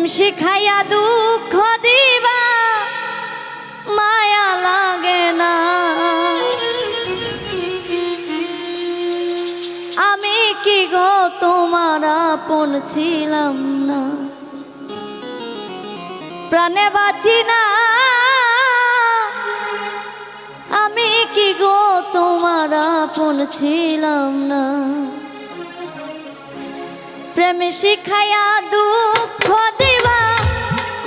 প্রেম শিখাইয়া দুঃখ দিবা মায়া লাগে না। আমি কি গো তোমার আপন ছিলাম না, প্রাণে বাঁচি না। আমি কি গো তোমার আপন ছিলাম না। প্রেম শিখাইয়া দুঃখ দিবা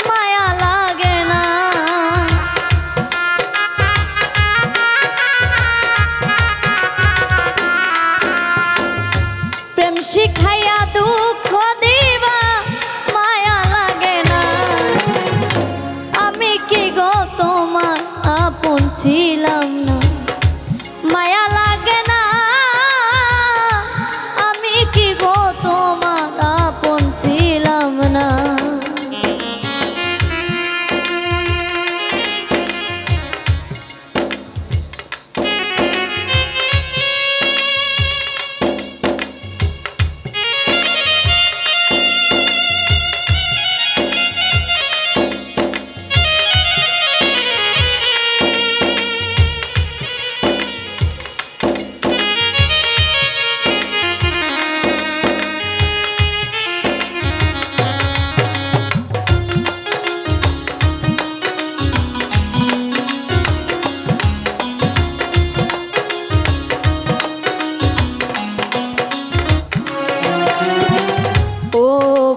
মায়া লাগে না। প্রেম শিখাইয়া দুঃখ দিবা মায়া লাগে না। আমি কি গো তোমার আপন ছিলাম না, মায়া লাগে না। আমি কি গো তোমার আপন ছিলাম না।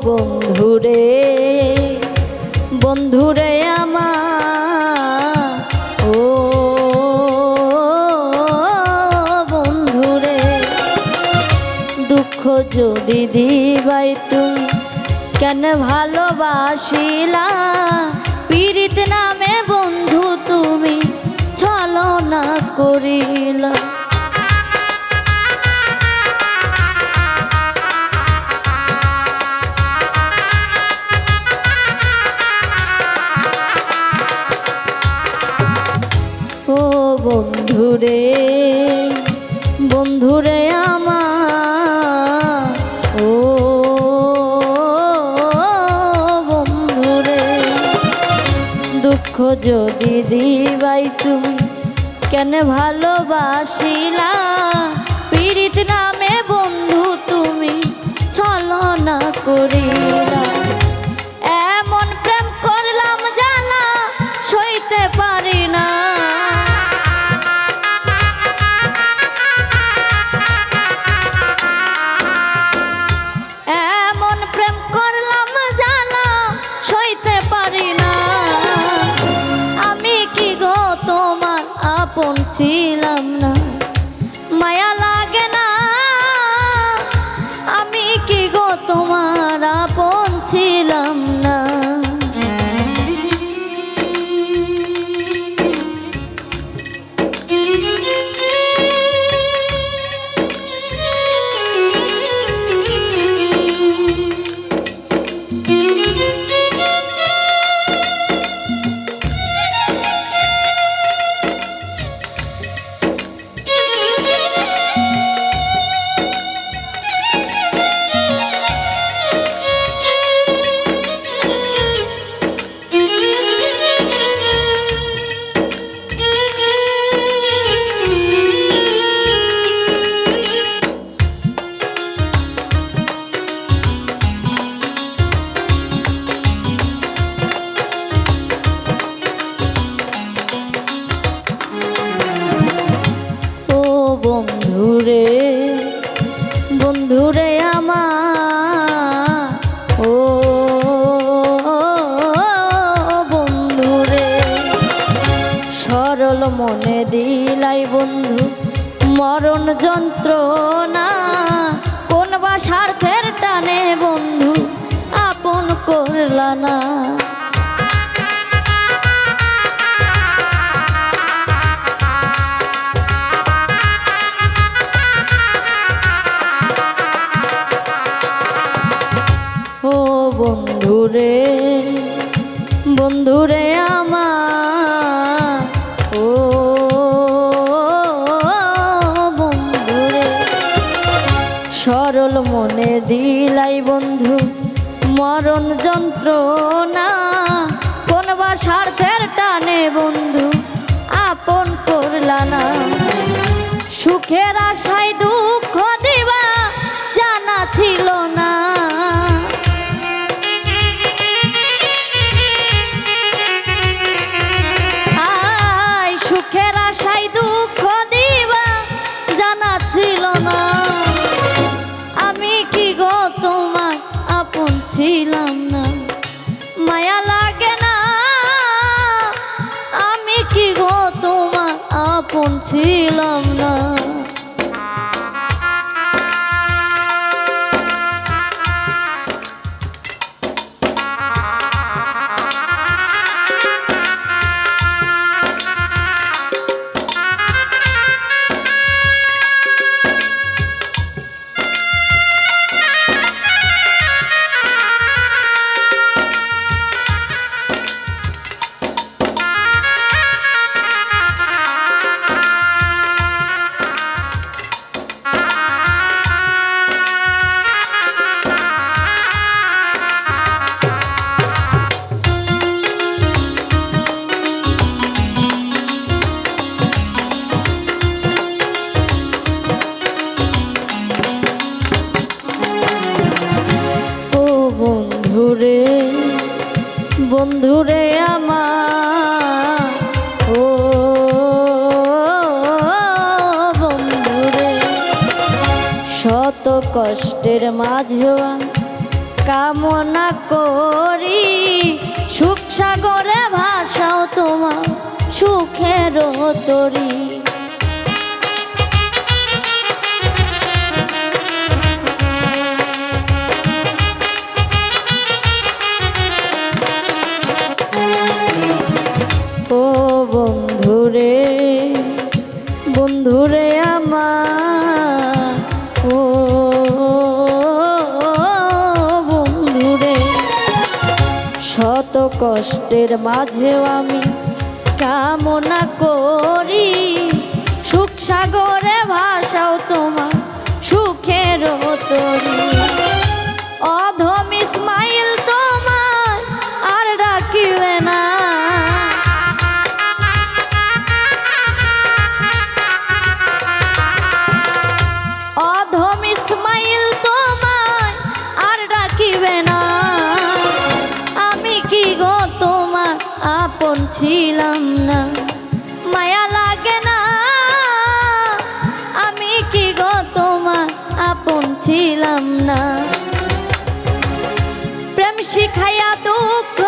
বন্ধুরে বন্ধুরে আমার, ও বন্ধুরে দুঃখ যদি দিবাই তুমি কেন ভালোবাসিলা। পীড়িত নামে বন্ধু তুমি ছলনা করিলা। বন্ধুরে বন্ধুরে আমার, ও বন্ধুরে দুঃখ যদি দিবাই তুমি কেন ভালোবাসিলা। পীড়িত নামে বন্ধু তুমি ছলনা করিলা। এমন প্রেম করলাম জ্বালা সইতে পারি না। আপন ছিলাম না, মায়া লাগে না। আমি কি গো তোমার আপন ছিলাম না। বন্ধুরে বন্ধুরে আমার, ও বন্ধুরে সরল মনে দিলাই বন্ধু মরণ যন্ত্রণা। কোন বা স্বার্থের টানে বন্ধু আপন করলা না। বন্ধুরে বন্ধুরে আমার, ও বন্ধুরে সরল মনে দিলাই বন্ধু মরণ যন্ত্রণা কোন বা স্বার্থের টানে বন্ধু আপন করলা না। সুখের আশায় দুঃখ দিবা জানা ছিল না। সুখের আশায় দুঃখ দিবা জানা ছিল না। আমি কি গো তোমার আপন ছিলাম না, মায়া লাগে না। আমি কি গো তোমার আপন ছিলাম না। বন্ধুরে আমার, ও বন্ধুরে, শত কষ্টের মাঝেও কামনা করি সুখ সাগরে ভাসাও তোমার সুখের তরি। বন্ধুরে বন্ধুরে আমার, ও বন্ধুরে, শত কষ্টের মাঝেও আমি কামনা করি সুখ সাগরে ভাসাও তোমার সুখের তরি। অধম ইসমাইল তোমার আর ডাকিবে না। আপন ছিলাম না, মায়া লাগে না। আমি কি গো তোমার আপন ছিলাম না। প্রেম শিখাইয়া দুঃখ